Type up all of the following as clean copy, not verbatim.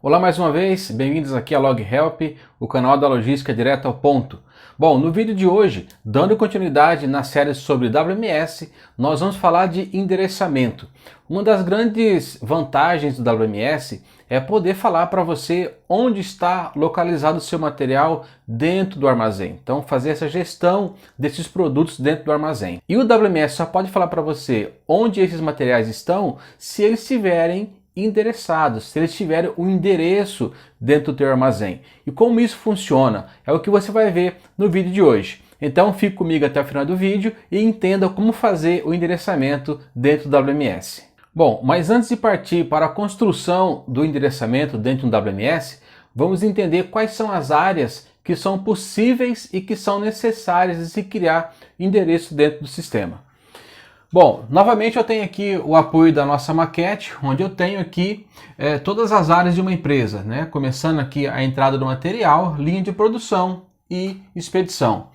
Olá mais uma vez, bem-vindos aqui a LogHelp, o canal da logística direto ao ponto. Bom, no vídeo de hoje, dando continuidade na série sobre WMS, nós vamos falar de endereçamento. Uma das grandes vantagens do WMS é poder falar para você onde está localizado o seu material dentro do armazém. Então, fazer essa gestão desses produtos dentro do armazém. E o WMS só pode falar para você onde esses materiais estão se eles estiverem endereçados, se eles tiverem o endereço dentro do teu armazém. E como isso funciona é o que você vai ver no vídeo de hoje. Então fique comigo até o final do vídeo e entenda como fazer o endereçamento dentro do WMS. Bom, mas antes de partir para a construção do endereçamento dentro do WMS, vamos entender quais são as áreas que são possíveis e que são necessárias de se criar endereço dentro do sistema. Bom, novamente eu tenho aqui o apoio da nossa maquete, onde eu tenho aqui todas as áreas de uma empresa, né? Começando aqui a entrada do material, linha de produção e expedição.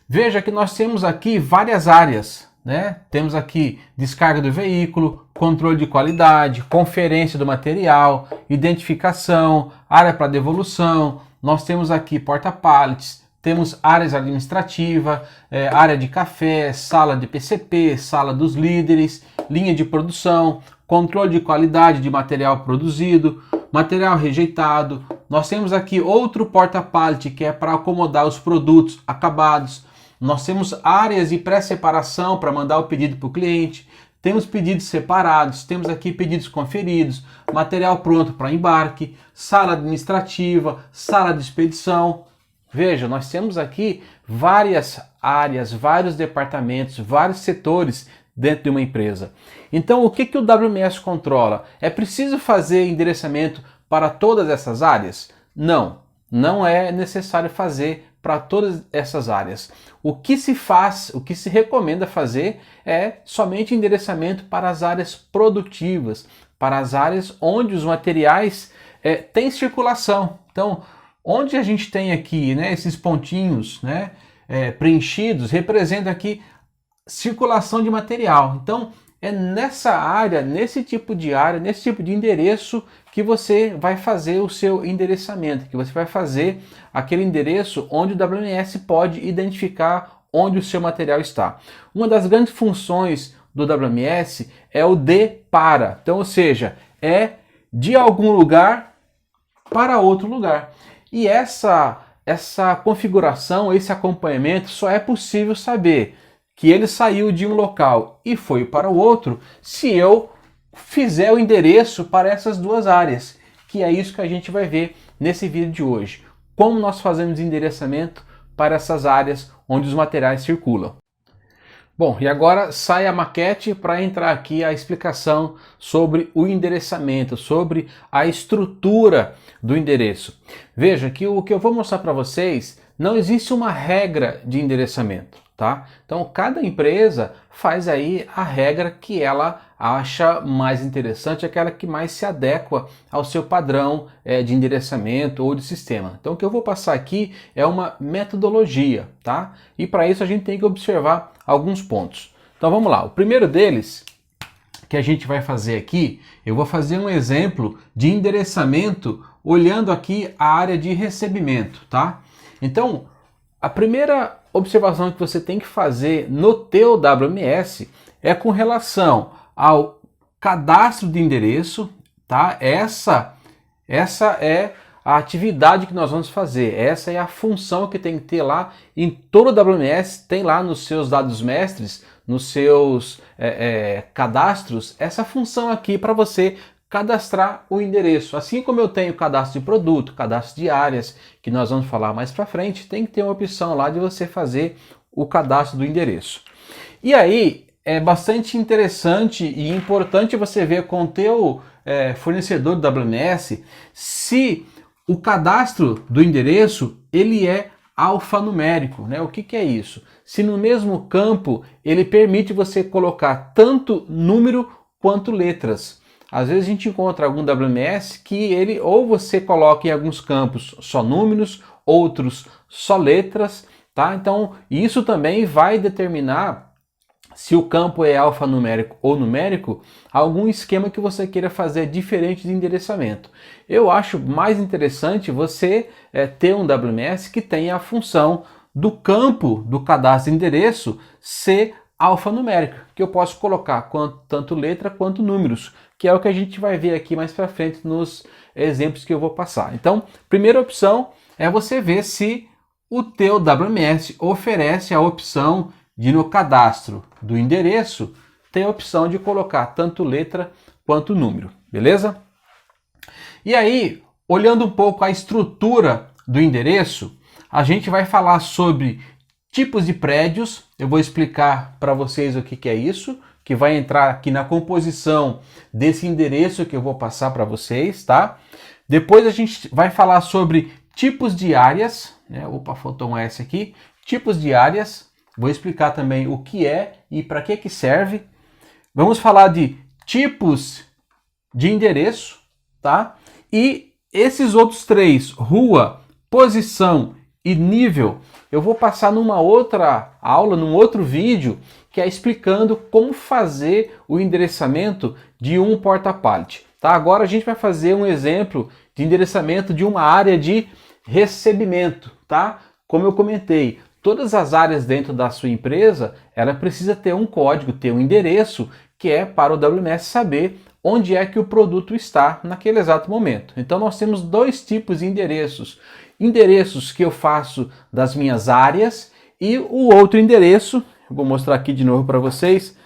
Veja que nós temos aqui várias áreas, né? Temos aqui descarga do veículo, controle de qualidade, conferência do material, identificação, área para devolução, nós temos aqui porta-pallets, temos áreas administrativas, área de café, sala de PCP, sala dos líderes, linha de produção, controle de qualidade de material produzido, material rejeitado. Nós temos aqui outro porta-pallet que é para acomodar os produtos acabados. Nós temos áreas de pré-separação para mandar o pedido para o cliente. Temos pedidos separados, temos aqui pedidos conferidos, material pronto para embarque, sala administrativa, sala de expedição. Veja, nós temos aqui várias áreas, vários departamentos, vários setores dentro de uma empresa. Então, o que o WMS controla? É preciso fazer endereçamento para todas essas áreas? Não, não é necessário fazer para todas essas áreas. O que se faz, o que se recomenda fazer é somente endereçamento para as áreas produtivas, para as áreas onde os materiais têm circulação. Então, onde a gente tem aqui, né, esses pontinhos, né, preenchidos, representa aqui circulação de material. Então, é nessa área, nesse tipo de área, nesse tipo de endereço que você vai fazer o seu endereçamento, que você vai fazer aquele endereço onde o WMS pode identificar onde o seu material está. Uma das grandes funções do WMS é o de para. Então, ou seja, é de algum lugar para outro lugar. E essa configuração, esse acompanhamento só é possível saber que ele saiu de um local e foi para o outro se eu fizer o endereço para essas duas áreas, que é isso que a gente vai ver nesse vídeo de hoje. Como nós fazemos endereçamento para essas áreas onde os materiais circulam. Bom, e agora sai a maquete para entrar aqui a explicação sobre o endereçamento, sobre a estrutura do endereço. Veja que o que eu vou mostrar para vocês, não existe uma regra de endereçamento, tá? Então cada empresa faz aí a regra que ela acha mais interessante, aquela que mais se adequa ao seu padrão de endereçamento ou de sistema. Então o que eu vou passar aqui é uma metodologia, tá? E para isso a gente tem que observar alguns pontos. Então vamos lá, o primeiro deles que a gente vai fazer aqui, eu vou fazer um exemplo de endereçamento olhando aqui a área de recebimento, tá? Então, a primeira observação que você tem que fazer no teu WMS é com relação ao cadastro de endereço, tá? Essa é a atividade que nós vamos fazer, essa é a função que tem que ter lá em todo o WMS, tem lá nos seus dados mestres, nos seus cadastros, essa função aqui para você cadastrar o endereço. Assim como eu tenho cadastro de produto, cadastro de áreas, que nós vamos falar mais para frente, tem que ter uma opção lá de você fazer o cadastro do endereço. E aí, é bastante interessante e importante você ver com o teu fornecedor do WMS se o cadastro do endereço ele é alfanumérico, né? O que é isso? Se no mesmo campo ele permite você colocar tanto número quanto letras. Às vezes a gente encontra algum WMS que ele ou você coloca em alguns campos só números, outros só letras, tá? Então isso também vai determinar se o campo é alfanumérico ou numérico, algum esquema que você queira fazer diferente de endereçamento. Eu acho mais interessante você ter um WMS que tenha a função do campo do cadastro de endereço ser alfanumérico, que eu posso colocar tanto letra quanto números, que é o que a gente vai ver aqui mais para frente nos exemplos que eu vou passar. Então, primeira opção é você ver se o teu WMS oferece a opção de, no cadastro do endereço, tem a opção de colocar tanto letra quanto número, beleza? E aí, olhando um pouco a estrutura do endereço, a gente vai falar sobre tipos de prédios. Eu vou explicar para vocês o que é isso, que vai entrar aqui na composição desse endereço que eu vou passar para vocês, tá? Depois a gente vai falar sobre tipos de áreas, né? Opa, faltou um S aqui. Tipos de áreas. Vou explicar também o que é e para que serve. Vamos falar de tipos de endereço, tá? E esses outros três, rua, posição e nível, eu vou passar numa outra aula, num outro vídeo, que é explicando como fazer o endereçamento de um porta-pallet. Tá? Agora a gente vai fazer um exemplo de endereçamento de uma área de recebimento, tá? Como eu comentei, todas as áreas dentro da sua empresa, ela precisa ter um código, ter um endereço, que é para o WMS saber onde é que o produto está naquele exato momento. Então nós temos dois tipos de endereços. Endereços que eu faço das minhas áreas e o outro endereço, vou mostrar aqui de novo para vocês,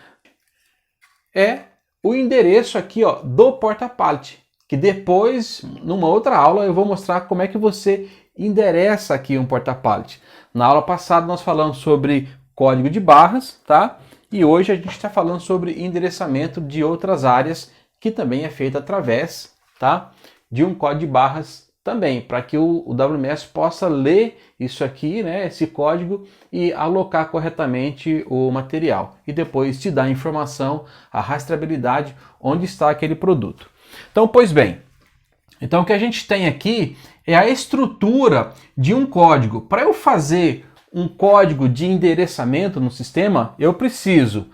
é o endereço aqui, ó, do porta-pallet, que depois, numa outra aula, eu vou mostrar como é que você endereça aqui um porta-pallet. Na aula passada nós falamos sobre código de barras, tá? E hoje a gente está falando sobre endereçamento de outras áreas, que também é feito através, tá, de um código de barras também, para que o WMS possa ler isso aqui, né, esse código, e alocar corretamente o material. E depois te dar a informação, a rastreabilidade, onde está aquele produto. Então, pois bem, então o que a gente tem aqui é a estrutura de um código. Para eu fazer um código de endereçamento no sistema, eu preciso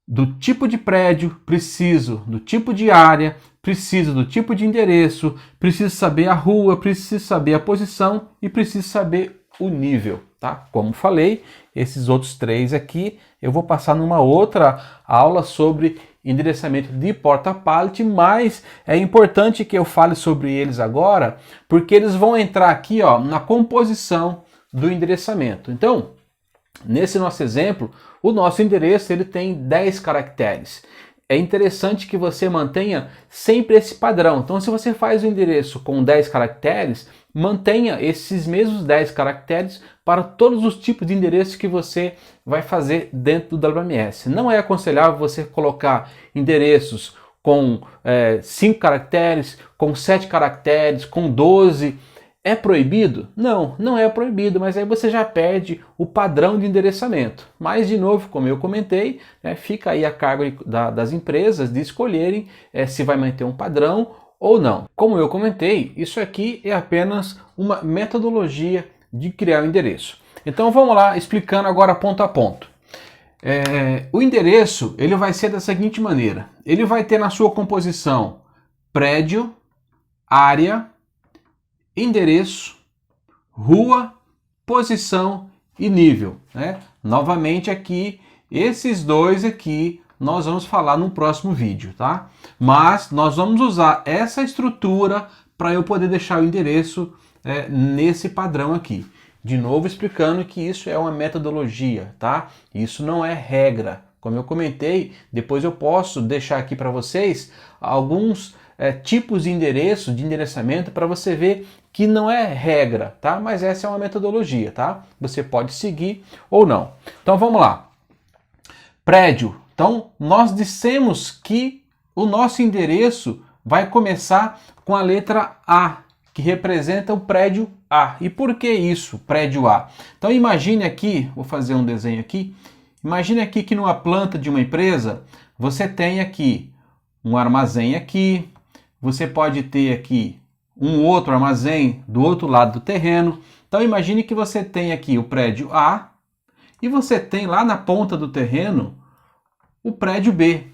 do tipo de prédio, preciso do tipo de área, preciso do tipo de endereço, preciso saber a rua, preciso saber a posição e preciso saber o nível, tá? Como falei, esses outros três aqui eu vou passar numa outra aula sobre endereçamento de porta-pallet, mas é importante que eu fale sobre eles agora, porque eles vão entrar aqui, ó, na composição do endereçamento. Então, nesse nosso exemplo, o nosso endereço ele tem 10 caracteres. É interessante que você mantenha sempre esse padrão. Então, se você faz o endereço com 10 caracteres, mantenha esses mesmos 10 caracteres para todos os tipos de endereços que você vai fazer dentro do WMS. Não é aconselhável você colocar endereços com 5 caracteres, com 7 caracteres, com 12. É proibido? Não, não é proibido, mas aí você já perde o padrão de endereçamento. Mas, de novo, como eu comentei, fica aí a cargo das empresas de escolherem se vai manter um padrão ou não. Como eu comentei, isso aqui é apenas uma metodologia de criar o endereço. Então vamos lá, explicando agora ponto a ponto. O endereço ele vai ser da seguinte maneira. Ele vai ter na sua composição prédio, área, endereço, rua, posição e nível, né? Novamente aqui, esses dois aqui nós vamos falar no próximo vídeo, tá? Mas nós vamos usar essa estrutura para eu poder deixar o endereço nesse padrão aqui. De novo explicando que isso é uma metodologia, tá? Isso não é regra. Como eu comentei, depois eu posso deixar aqui para vocês alguns tipos de endereço, de endereçamento, para você ver que não é regra, tá? Mas essa é uma metodologia, tá? Você pode seguir ou não. Então vamos lá. Prédio. Então nós dissemos que o nosso endereço vai começar com a letra A, que representa o prédio A. E por que isso, prédio A? Então imagine aqui, vou fazer um desenho aqui. Imagine aqui que numa planta de uma empresa, você tem aqui um armazém aqui, você pode ter aqui um outro armazém do outro lado do terreno. Então imagine que você tem aqui o prédio A e você tem lá na ponta do terreno o prédio B.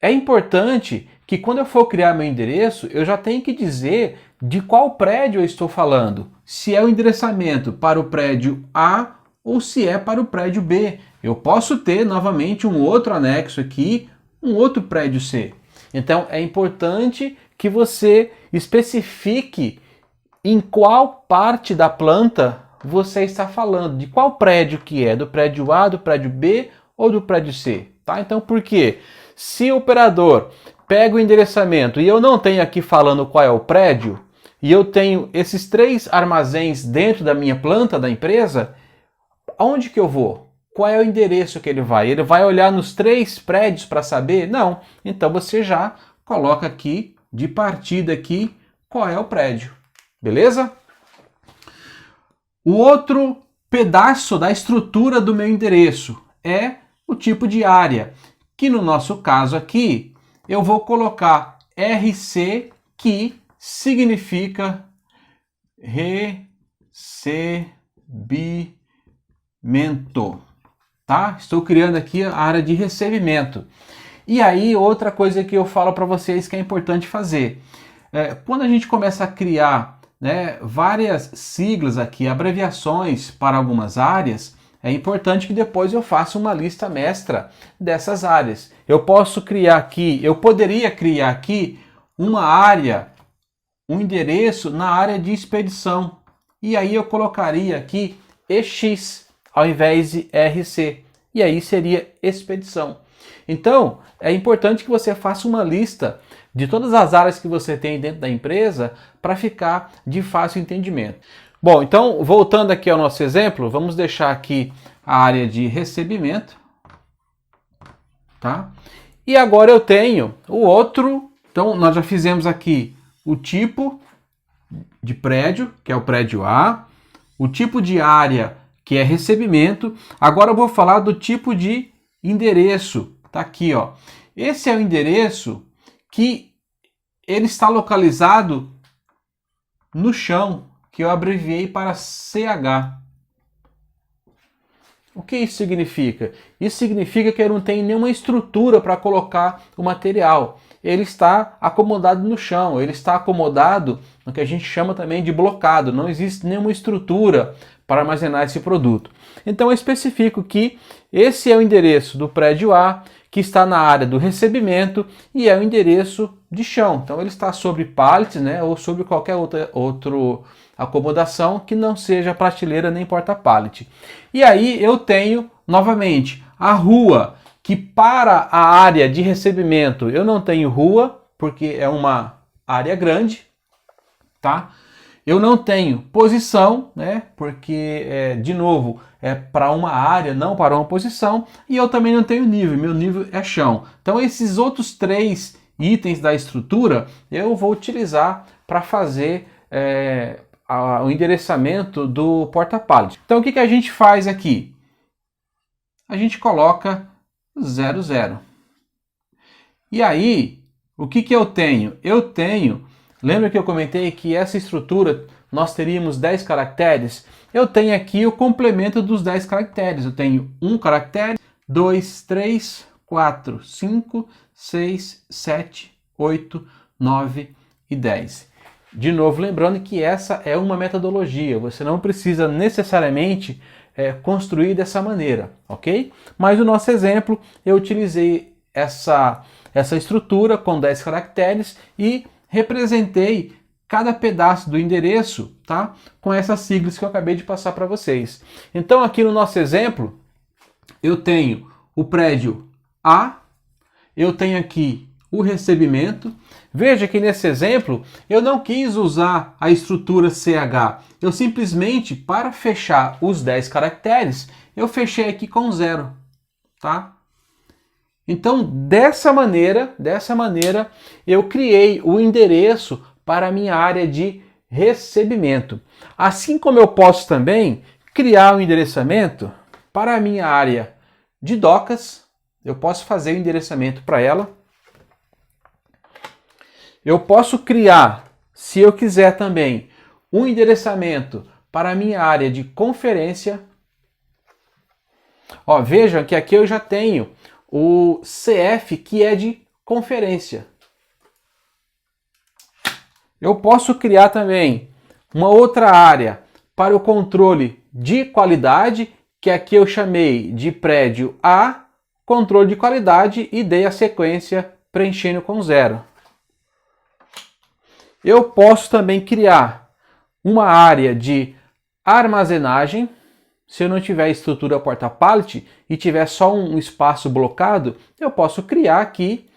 É importante que quando eu for criar meu endereço, eu já tenho que dizer de qual prédio eu estou falando. Se é o endereçamento para o prédio A ou se é para o prédio B. Eu posso ter novamente um outro anexo aqui, um outro prédio C. Então é importante que você especifique em qual parte da planta você está falando, de qual prédio que é, do prédio A, do prédio B ou do prédio C, tá? Então por quê? Se o operador pega o endereçamento e eu não tenho aqui falando qual é o prédio, e eu tenho esses 3 armazéns dentro da minha planta da empresa, aonde que eu vou? Qual é o endereço que ele vai? Ele vai olhar nos 3 prédios para saber? Não. Então você já coloca aqui, de partida aqui, qual é o prédio. Beleza? O outro pedaço da estrutura do meu endereço é o tipo de área, que no nosso caso aqui, eu vou colocar RC, que significa recebimento, tá? Estou criando aqui a área de recebimento. E aí, outra coisa que eu falo para vocês que é importante fazer. Quando a gente começa a criar, né, várias siglas aqui, abreviações para algumas áreas, é importante que depois eu faça uma lista mestra dessas áreas. Eu poderia criar aqui uma área, um endereço na área de expedição. E aí eu colocaria aqui EX ao invés de RC. E aí seria expedição. Então, é importante que você faça uma lista de todas as áreas que você tem dentro da empresa para ficar de fácil entendimento. Bom, então, voltando aqui ao nosso exemplo, vamos deixar aqui a área de recebimento, tá? E agora eu tenho o outro, então nós já fizemos aqui o tipo de prédio, que é o prédio A, o tipo de área, que é recebimento. Agora eu vou falar do tipo de endereço, tá aqui, ó. Esse é o endereço que ele está localizado no chão, que eu abreviei para CH. O que isso significa? Isso significa que eu não tenho nenhuma estrutura para colocar o material. Ele está acomodado no chão, ele está acomodado no que a gente chama também de blocado. Não existe nenhuma estrutura para armazenar esse produto. Então eu especifico que esse é o endereço do prédio A, que está na área do recebimento, e é o endereço de chão. Então ele está sobre pallets, né, ou sobre qualquer outra acomodação que não seja prateleira nem porta-pallet. E aí eu tenho novamente a rua, que para a área de recebimento eu não tenho rua, porque é uma área grande, tá? Eu não tenho posição, né? Porque, de novo, é para uma área, não para uma posição. E eu também não tenho nível, meu nível é chão. Então esses outros 3 itens da estrutura eu vou utilizar para fazer o endereçamento do porta-pallet. Então o que a gente faz aqui? A gente coloca 00. E aí, o que eu tenho? Eu tenho, lembra que eu comentei que essa estrutura nós teríamos 10 caracteres? Eu tenho aqui o complemento dos 10 caracteres. Eu tenho 1 caractere, 2, 3, 4, 5, 6, 7, 8, 9 e 10. De novo, lembrando que essa é uma metodologia. Você não precisa necessariamente construir dessa maneira, ok? Mas no nosso exemplo, eu utilizei essa estrutura com 10 caracteres e representei cada pedaço do endereço, tá? Com essas siglas que eu acabei de passar para vocês. Então aqui no nosso exemplo, eu tenho o prédio A, eu tenho aqui o recebimento. Veja que nesse exemplo eu não quis usar a estrutura CH. Eu simplesmente, para fechar os 10 caracteres, eu fechei aqui com 0, tá? Então, dessa maneira, eu criei o endereço para a minha área de recebimento. Assim como eu posso também criar um endereçamento para a minha área de docas, eu posso fazer o endereçamento para ela. Eu posso criar, se eu quiser também, um endereçamento para a minha área de conferência. Ó, vejam que aqui eu já tenho o CF, que é de conferência. Eu posso criar também uma outra área para o controle de qualidade, que aqui eu chamei de prédio A, controle de qualidade, e dei a sequência preenchendo com 0. Eu posso também criar uma área de armazenagem. Se eu não tiver estrutura porta-pallet e tiver só um espaço blocado, eu posso criar aqui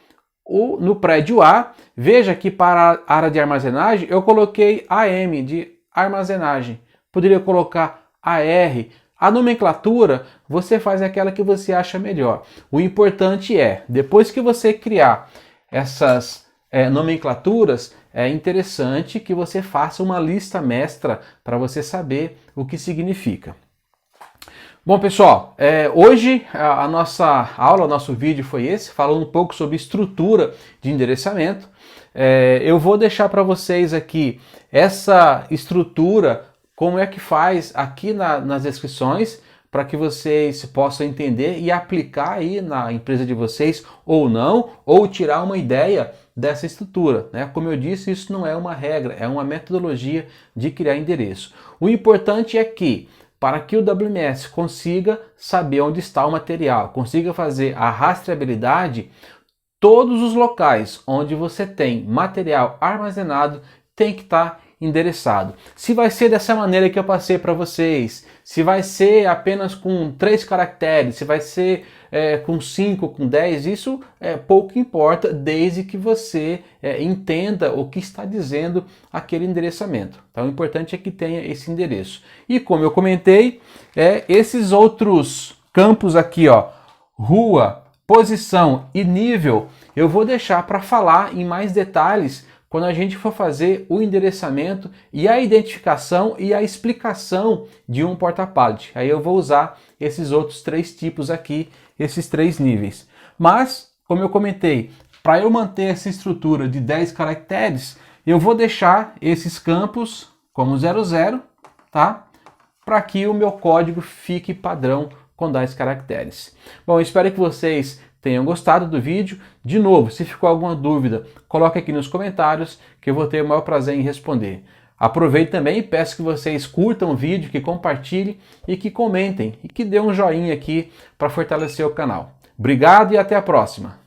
no prédio A. Veja que para a área de armazenagem eu coloquei AM de armazenagem. Poderia colocar AR. A nomenclatura você faz aquela que você acha melhor. O importante é, depois que você criar essas nomenclaturas, é interessante que você faça uma lista mestra para você saber o que significa. Bom, pessoal, hoje a nossa aula, o nosso vídeo foi esse, falando um pouco sobre estrutura de endereçamento. Eu vou deixar para vocês aqui essa estrutura, como é que faz aqui nas descrições, para que vocês possam entender e aplicar aí na empresa de vocês ou não, ou tirar uma ideia dessa estrutura, né? Como eu disse, isso não é uma regra, é uma metodologia de criar endereço. O importante é que, para que o WMS consiga saber onde está o material, consiga fazer a rastreabilidade, todos os locais onde você tem material armazenado tem que estar endereçado. Se vai ser dessa maneira que eu passei para vocês, se vai ser apenas com 3 caracteres, se vai ser com 5, com 10, isso pouco importa, desde que você entenda o que está dizendo aquele endereçamento. Então o importante é que tenha esse endereço. E como eu comentei, esses outros campos aqui, ó, rua, posição e nível, eu vou deixar para falar em mais detalhes quando a gente for fazer o endereçamento e a identificação e a explicação de um porta-pallet. Aí eu vou usar esses outros 3 tipos aqui, esses 3 níveis. Mas, como eu comentei, para eu manter essa estrutura de 10 caracteres, eu vou deixar esses campos como 00, tá? Para que o meu código fique padrão com 10 caracteres. Bom, espero que vocês tenham gostado do vídeo. De novo, se ficou alguma dúvida, coloque aqui nos comentários que eu vou ter o maior prazer em responder. Aproveite também e peço que vocês curtam o vídeo, que compartilhem e que comentem e que dê um joinha aqui para fortalecer o canal. Obrigado e até a próxima!